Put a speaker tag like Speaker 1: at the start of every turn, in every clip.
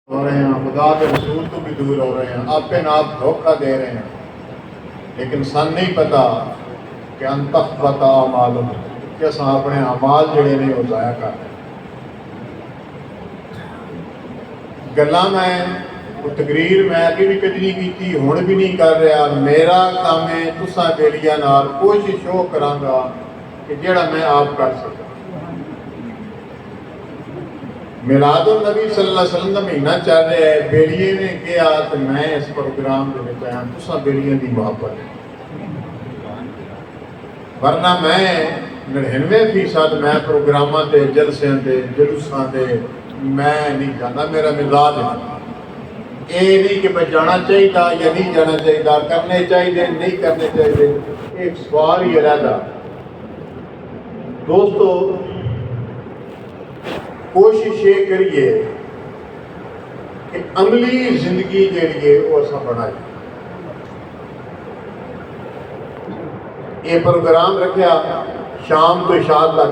Speaker 1: ہو رہے ہیں، خدا کے رسول تو بھی دور ہو رہے ہیں، اپنے آپ دھوکہ دے رہے ہیں، لیکن سن نہیں پتا کہ انتخبت اعمالہم کہ اصل اپنے اعمال جڑے نہیں وہ ضائع کر رہے ہیں۔ گلاں میں وہ تقریر میں ابھی بھی کدی نہیں کی، ہن بھی نہیں کر رہا۔ میرا کام ہے تساں بیلیاں نال کوشش وہ کراں گا کہ جڑا میں آپ کر سکاں۔ میلاد النبی صلی اللہ علیہ وسلم کا مہینہ چل رہا ہے، بیلیے نے کہا کہ میں اس پروگرام کے وچ آیا، تساں بیلیاں دی محبت ہے، ورنہ میں 99% میں پروگراماں تے جلسیاں تے جلوساں تے میں نہیں جانا، میرا مزاج ہے۔ یہ نہیں کہ میں جانا چاہیے یا نہیں جانا چاہیے، کرنے چاہیے نہیں کرنے چاہیے، ایک سوال ہی علیحدہ۔ دوستو کوشش یہ کریے کہ عملی زندگی جیڑی ہے وہ اساں بنائیں۔ یہ پروگرام رکھیا شام تو عشاء تک،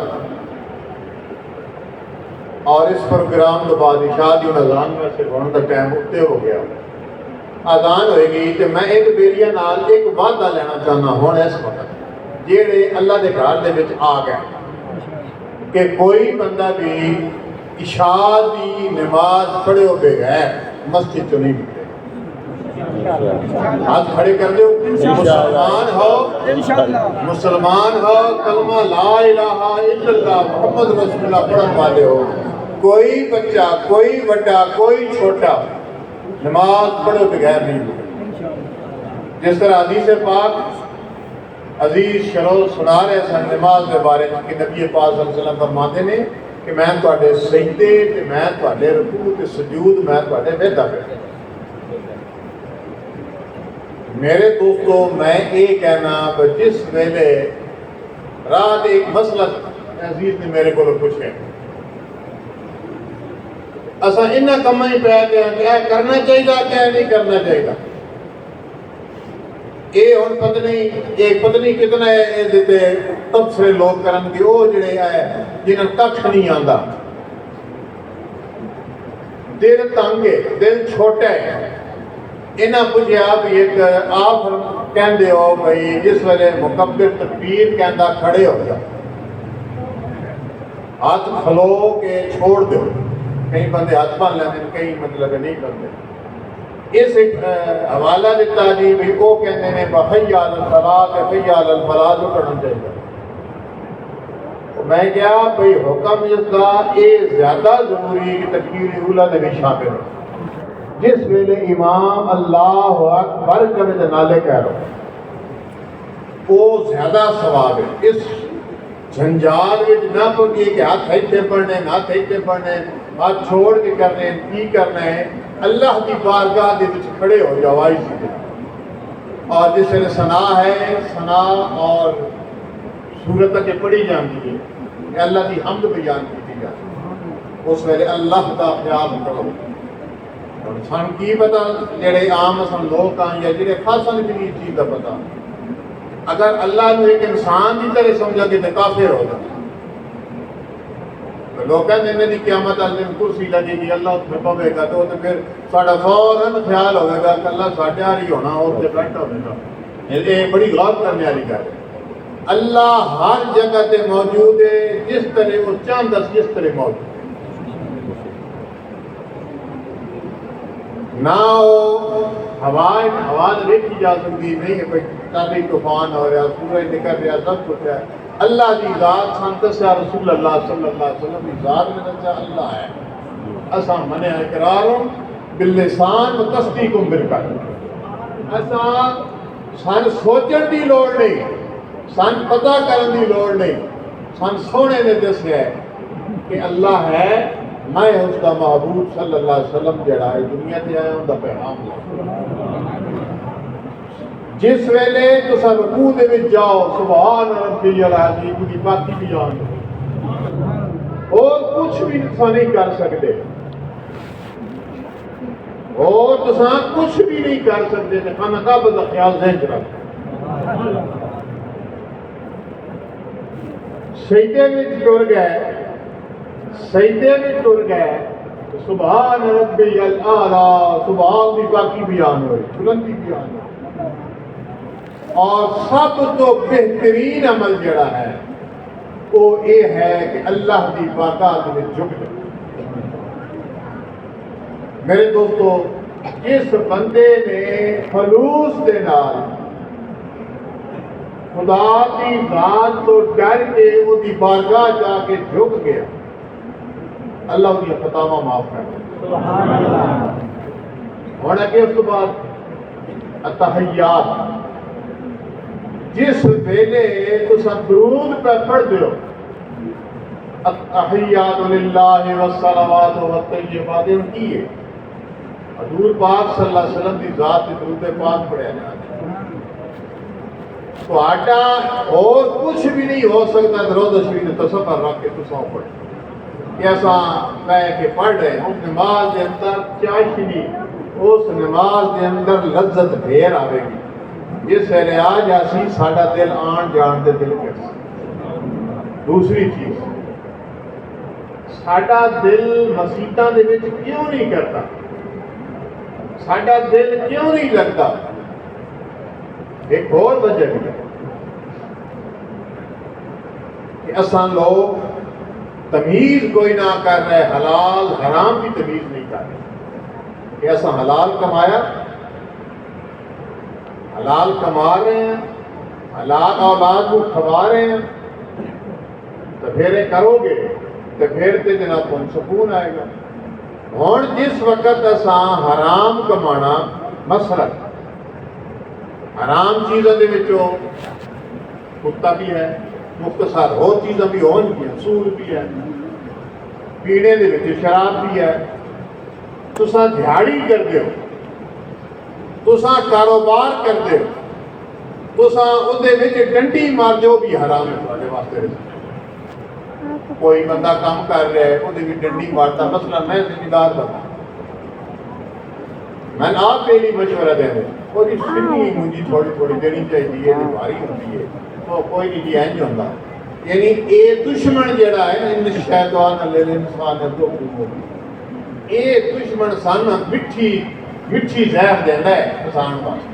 Speaker 1: اور اس پروگرام کے بعد عشاء دی اذان میں سے ہونے کا ٹائم اتے ہو گیا، اذان ہوئے گی تو میں ایک بیلیاں نال ایک وعدہ لینا چاہنا ہوں اس وقت جیڑے اللہ دے گھر دے وچ آ گئے کہ کوئی بندہ بھی عشاء دی نماز پڑھے ہو بغیر مسجد چ نہیں نکلے۔ ہاتھ کھڑے کر دو، مسلمان ہو کلمہ لا الہ الا اللہ محمد رسول اللہ پڑھن والے ہو، کوئی بچہ کوئی بڑا کوئی چھوٹا نماز پڑھے بغیر نہیں نکلے۔ جس طرح حدیث پاک عزیز شروع سنا رہے سن نماز کے بارے میں کہ نبی پاک صلی اللہ علیہ وسلم فرماتے ہیں کہ میں تواڈے سجدے تے میں تواڈے رکوع تے سجود میں تواڈے ویدہ کردا۔ میرے دوستو میں یہ کہنا جس ویلے رات ایک مسئلہ عزیز نے میرے کو پوچھے، اساں انہاں کماں ہی پے گئے کہ اے کرنا چاہیے کہ نہیں کرنا چاہیے۔ یہ ہن پتہ نہیں کتنا تبصرے لوگ کرن گے، وہ جڑے ہے جنہاں ککھ نہیں آندا، دل تنگ ہے، دل چھوٹا ہے۔ انہاں پوچھیا بھی ایک آپ کہندے ہو بھائی جس ویلے مکبر تکبیر کہندا کھڑے ہو جا، ہاتھ کھلو کے چھوڑ دو۔ کئی بندے ہاتھ بن لیندے، کئی مطلب نہیں کرتے۔ اس ایک حوالہ دیتا جی بھی وہ کہتے ہیں حی علی الصلاۃ حی علی الفلاح جو کرنا چاہیے۔ میں کیا بھائی حکم اس کا یہ زیادہ ضروری کہ تکبیر اولیٰ نے بھی شامل ہو۔ جس ویلے امام اللہ اکبر کے نالے کہہ رہا وہ زیادہ ثواب ہے۔ اس جھنجال میں نہ پڑھیے کہ ہاتھ ایتھے پڑھنے ہاتھ ایتھے پڑھنے، ہاتھ چھوڑ کے کرنے کی کرنا ہے۔ اللہ کی بارگاہ دے وچ کھڑے ہو جاؤ آئیے، اور جس ویلے ثنا ہے، ثنا اور سورت کے پڑھی جاتی ہے کہ اللہ کی حمد بیان کی جاتی، اس ویلے اللہ کا خیال کرو۔ سن کی پتا جڑے عام سن لوگ آئیں یا جڑے خاصن بھی نہیں چیز کا پتا، اگر اللہ نے ایک انسان کی طرح سمجھا کہ تو کافر ہو جائے۔ لوگ کہتے ہیں کہ قیامت والے دن کرسی لگے گی، اللہ اس میں پوے گا تو پھر ساڈا فوراً خیال ہوئے گا کہ اللہ ساڈے والی ہونا اور سے بیٹھا ہوئے گا۔ یہ بڑی غور کرنے والی گل ہے۔ اللہ ہر جگہ تے موجود ہے، جس طرح وہ چاہتا جس طرح موجود ہے۔ نہ وہ ہوا دیکھی جا سکتی نہیں کہ کبھی طوفان ہو رہا، سورج نکل رہا، سب کچھ ہے۔ اللہ کی ذات سن دسیا رسول اللہ صلی اللہ علیہ وسلم کی ذات میں دسیا اللہ ہے۔ اساں منع اقرار باللسان و تصدیق بالقلب۔ اساں سن سوچن دی لوڑ نہیں، سن پتہ کرن دی لوڑ نہیں، سن سونے نے دسیا ہے کہ اللہ ہے، میں اس کا محبوب صلی اللہ علیہ وسلم جڑا ہے دنیا تے آیا ان کا پیغام لے۔ جس ویلے تساں رکوع دے وچ جاؤ سبحان ربی العظیم دی باقی بیان اور کچھ بھی تساں نہیں کر سکتے، اور تساں کچھ بھی نہیں کر سکتے تے خانہ کعبہ دا خیال ذہن چ رکھ۔ سجدے وچ ٹر گئے، سجدے میں ٹر گئے، سبحان ربی الاعلیٰ، سبحان دی باقی بیان ہوئی، بلندی بیان ہوئی۔ اور سب تو بہترین عمل جڑا ہے وہ یہ ہے کہ اللہ دی بارگاہ میں جھک جائے۔ میرے دوستو، جس بندے نے خلوص دے نال خدا کی ذات تو ڈر کے وہ دی بارگاہ جا کے جھک گیا، اللہ ان کی خطاواں معاف کر دے۔
Speaker 2: سبحان اللہ۔
Speaker 1: ہونا کہ اس کے بعد التحیات، جس ویلے تسا درود پہ پڑھ دیو، التحیات للہ والصلوات والطیبات، ان کی ہے حضور پاک صلی اللہ علیہ وسلم کی ذات درود پاک پڑھیا جاتا ہے۔ تو آٹا اور کچھ بھی نہیں ہو سکتا درود شریف تصور رکھ کے تسا پڑھے کہ ایسا میں کہ پڑھ رہے ہیں نماز کے اندر چاشنی، اس نماز کے اندر لذت ڈھیر آئے گی جس ویلے آ جاسی ساڈا دل آن جان دے دل کر۔ دوسری چیز، ساڈا دل مسیتاں دے وچ کیوں نہیں کرتا، ساڈا دل کیوں نہیں لگتا؟ ایک اور وجہ بھی ہے کہ اساں لوگ تمیز کوئی نہ کر رہے، حلال حرام کی تمیز نہیں کر رہے کہ ایسا حلال کمایا، حلال کما رہے ہیں، حلال اولاد کو کھوا رہے ہیں، تو پھر یہ کرو گے تو پھر تے جناب تم سکون آئے گا۔ ہوں جس وقت اساں حرام کمانا، مثلا حرام چیزوں کے وچوں کتا بھی ہے، مختصر ہو چیزیں بھی ہون گیا، سود بھی ہے، پینے دے وچ شراب بھی ہے، تساں دیہڑی کر دیو، تساں کاروبار کر دیو، تساں اودے وچ ڈنڈی مار جو بھی حرام ہے تہاڈے واسطے۔ کوئی بندہ کام کر رہا ہے اودے وچ ڈنڈی مارتا، مثلا میں ذمہ دار بندہ، میں آپ کے لیے مشورہ دے دیں وہ جی سنی مجھے تھوڑی تھوڑی دینی چاہیے، یہ بھاری ہوتی ہے تو کوئی نہیں جی اینج ہوتا، یعنی اے دشمن جڑا ہے نا ان شیطان لے انسان ہے دو ہوگی، اے دشمن سن مٹھی زہر دینا ہے انسان واسطے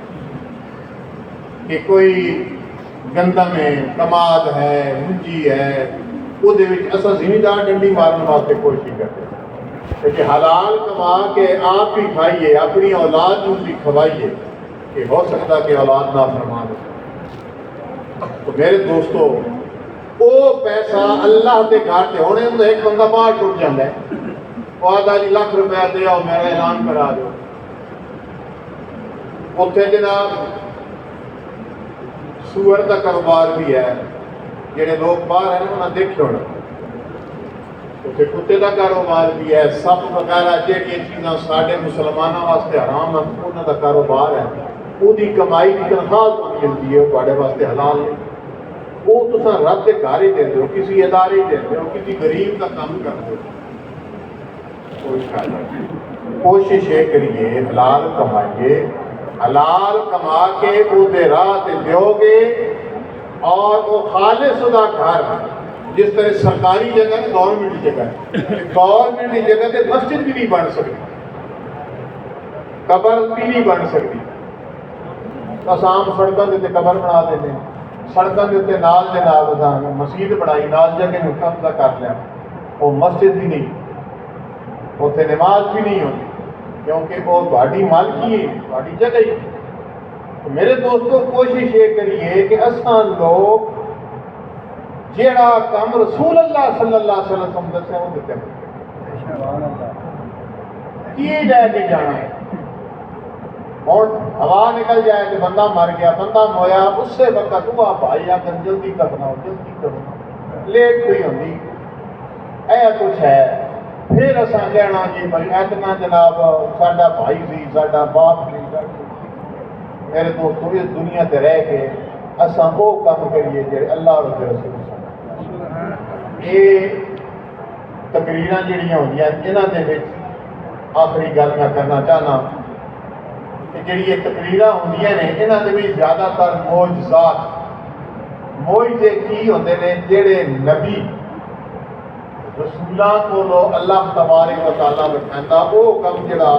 Speaker 1: کہ کوئی گندم ہے، کماد ہے، منجی ہے، وہ اصل ذمہ دار ڈنڈی مارنے واسطے کوشش کرتے ہیں کہ حلال کما کے آپ بھی کھائیے، اپنی اولاد کو بھی کھوائیے کہ ہو سکتا کہ اولاد نافرمان ہو۔ تو میرے دوستو، وہ پیسہ اللہ کے گھر سے ہونے تو ایک بندہ باہر ٹوٹ جاتا ہے، وہ آدھا جی لاکھ روپیہ دے آؤ میرا اعلان کرا دو، اتنے جناب سور کا کاروبار بھی ہے، جڑے لوگ باہر ہیں انہوں نے دیکھے ہونا، اتنے کتے کا کاروبار بھی ہے، سپ وغیرہ جہاں چیزاں سارے مسلمانوں واسطے حرام ہیں انہوں کا کاروبار ہے، وہ کمائی کی تنخواہ تمہیں ملتی ہے، وہ واسطے حلال ہے، وہ تصا رب کے گھر ہی دے ہو، کسی ادارے دے ہو، کسی غریب کا کام کرتے ہو۔ کوشش یہ کریے حلال کمائیے، حلال کما کے وہ راہ دیو گے، اور وہ خالص دا گھر جس طرح سرکاری جگہ ہے، گورنمنٹ جگہ ہے، گورنمنٹ کی جگہ سے مسجد بھی نہیں بن سکتی، قبر بھی نہیں بن سکتی، آسام سڑکوں کے قبر بنا دیتے ہیں، سڑکوں کے اتنے نال جناب مسجد بنائی، نال جگہ قبضہ کر لیا، وہ مسجد بھی نہیں، اتنے نماز بھی نہیں ہوتی کیونکہ وہ تھوڑی مالکی ہے، تھوڑی جگہ ہی۔ تو میرے دوستو، کوشش یہ کریے کہ اساں لوگ جیڑا کام رسول اللہ صلی اللہ علیہ وسلم دسے وہ دیتے ہیں، کی لے کے جانا ہے، اور ہوا نکل جائے کہ بندہ مر گیا، بندہ مویا، اس سے وقت ہوا بھائی اگر جلدی کرنا لیٹ کوئی ہوتی اے کچھ ہے، پھر اساں کہنا جی بھائی اتنا جناب ساڈا بھائی سی، ساڈا باپ سی۔ میرے دوستو، اس دنیا تے رہ کے اساں وہ کام کریے جڑے اللہ اور رسول یہ تقریراں جڑیاں ہوندیاں انہاں دے وچ آخری گل میں کرنا چاہنا کہ جڑی یہ تقریراں ہوندیاں نے انہاں دے وچ زیادہ تر معجزات، معجزے کی ہوندے نے جڑے نبی رسولاں کو اللہ تبارک و تعالیٰ بٹھاتا وہ کم جڑا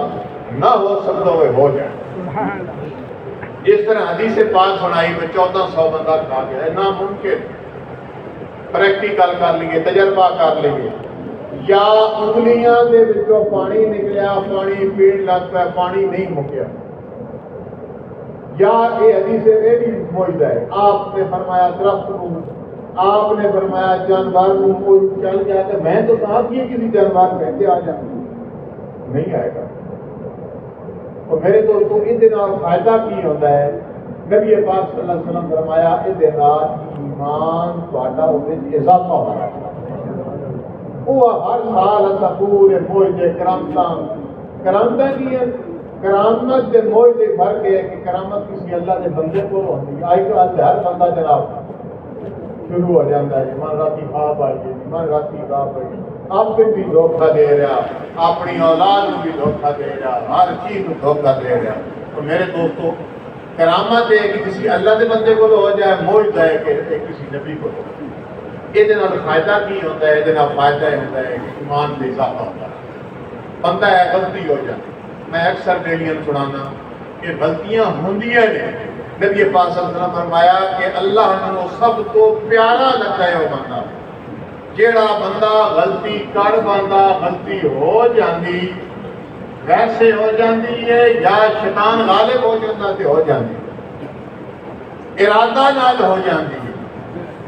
Speaker 1: نہ ہو سکتا ہوئے ہو جائے. جس طرح حدیث پاک سنائی میں 1400 بندہ کھا گیا ہے ناممکن. پریکٹیکل کر لیے تجربہ کر لیے یا انگلیاں دے وچوں پانی نکلیا پانی پین لگ پیا پانی نہیں مکیا یا یہ حدیث یہ بھی موجودہ ہے. آپ نے فرمایا درخت کو آپ نے فرمایا جانور کو کوئی چل گیا تو میں تو صاحب یہ کسی جانور کہہ کے آ جاؤں نہیں آئے گا. تو میرے دوستوں اس دن فائدہ کی ہوتا ہے. نبی پاک صلی اللہ علیہ وسلم فرمایا اس دن ایمان تھوڑا اضافہ ہو رہا ہے. وہ ہر سال ایسا پورے موجے کرامتاں کی ہیں. کرامت کے موجے فرق ہے کہ کرامت کسی اللہ کے بندے کو ہوتی ہے. آج کل ہر بندہ جناب شروع ہو جاتا ہے من راتی خواب آئیے من راتی خواب آئیے. آپ بھی دھوکہ دے رہا اپنی اولاد کو بھی دھوکہ دے رہا ہر چیز کو دھوکہ دے رہا. تو میرے دوستو کرامت ہے کہ کسی اللہ کے بندے کو ہو جائے موجود ہے کہ کسی نبی کو. یہ فائدہ کی ہوتا ہے یہ فائدہ ہوتا ہے کہ ایمان سے اضافہ ہوتا ہے. بندہ ہے غلطی ہو جائے. میں اکثر ڈیلیاں سنانا کہ غلطیاں ہوندیاں نے. نبی پاک صلی اللہ علیہ وسلم فرمایا کہ اللہ نے سب تو پیارا لگتا ہے وہ بندہ جیڑا بندہ غلطی کر بندہ غلطی ہو جاندی ویسے ہو جاندی ہے یا شیطان غالب ہو جاتا تے ہو جاندی ارادہ نال ہو جاندی ہے.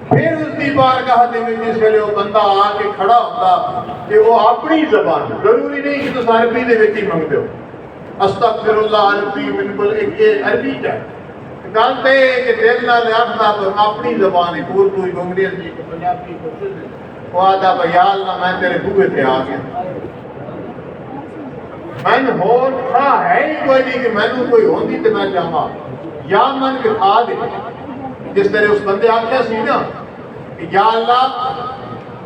Speaker 1: پھر اس کی بارگاہ دے وچ جس ویلے وہ بندہ آ کے کھڑا ہوتا کہ وہ اپنی زبان ضروری نہیں کہ تساں عربی دے وچ ہی منگدے ہو استغفر اللہ عربی بالکل ایک عربی ہے گل تے کہ دل نال آخنا اپنی زبان ہے اردو انگریزی پنجابی وہ آدھا بھائی اللہ میں تیرے بوئے تے آ گیا من ہون تھا ہے ہی کوئی نہیں کہ میں کوئی ہوندی تے میں چاہاں یا من کھا دے. جس طرح اس بندے آخیا سی نا کہ یا اللہ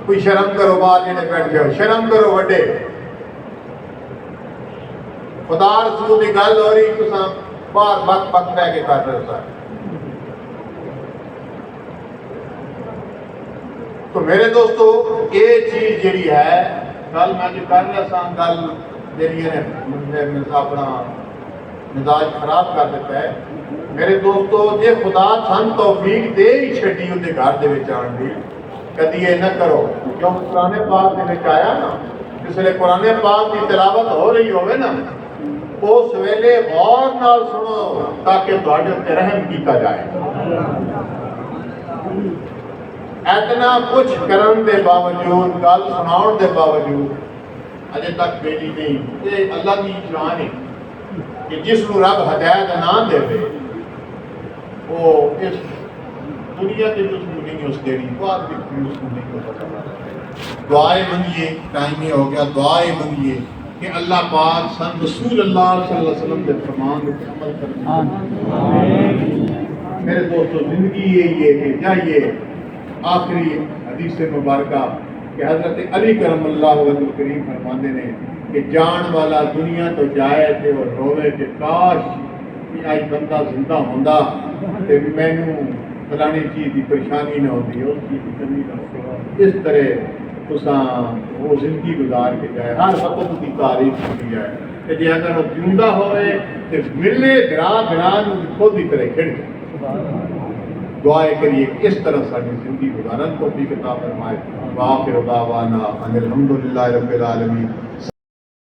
Speaker 1: کوئی شرم کرو بات جڑے بیٹھ گئے شرم کرو وڈے خدا رسول کی گل ہو رہی تساں باہر بک بک بہ کے کر رہے ہو. تو میرے دوستو یہ چیز جڑی ہے گل میں جو کر رہا سا گل جڑی نے اپنا مزاج خراب کر دیتا ہے. میرے دوستو جے خدا سن توفیق دے ہی چھڈی اندے گھر دے وچ آن دی کدی یہ نہ کرو کیوں قرآن پاک دے وچ آیا نا جس ویلے قرآن پاک کی تلاوت ہو رہی ہوئے نا اس ویلے غور نال سنو تاکہ تواڈے تے رحم کیتا جائے. اتنا کچھ کرن دے باوجود گل سناؤن دے باوجود اجے تک بیلی نہیں. یہ اللہ کی شان ہے کہ جس کو رب ہدایت نہ دے وہ اس دنیا کے جو نہیں اس دینی بعد بھی اس کو نہیں ہو سکتا. دعائیں منگیے ٹائم ہی ہو گیا. دعائیں منگیے کہ اللہ پاک سن رسول اللہ صلی اللہ علیہ وسلم کے فرمان پر عمل کریں. میرے دوستو زندگی یہ کہ جائیے آخری حدیث مبارکہ کہ حضرت علی کرم اللہ وجہ کریم فرماندے نے کہ جان والا دنیا تو جائے تے اور روے کہ کاش کہ آج بندہ زندہ ہوندا تے مینوں فلانی چیز کی پریشانی نہ ہوتی اس چیز کی کمی نہ ہوتی. اس طرح تساں وہ زندگی گزار کے جائے ہر وقت کی تعریف کی جائے کہ جی اگر وہ زندہ ہوئے تو ملے گراہ خود ہی طرح کھڑ جائے. دعائیں کریے اس طرح ساری زندگی گزارن کو بھی عطا فرمائے. وآخر دعوانا ان الحمدللہ رب العالمین.